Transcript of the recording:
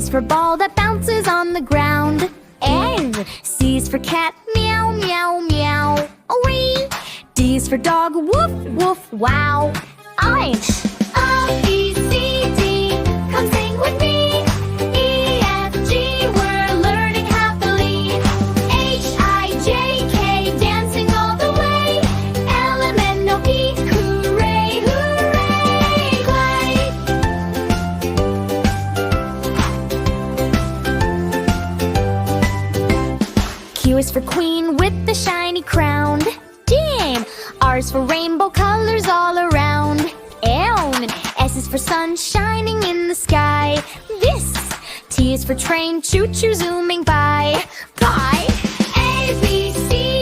is for ball that bounces on the ground. N. C is for cat, meow, meow, meow. Wee. D is for dog, woof, woof, wow. I. A, B, C, D, come sing with me. E, F, G, we're learning happily. H, I, J, K, dancing all the way. L, M, N, O, P, hooray, hooray, play. Q is for queen with the shiny crown. Jane. R is for rainbow colors all around. Elm. S is for sun shining in the sky. This. T is for train choo-choo zooming by. Pi. A, B, C,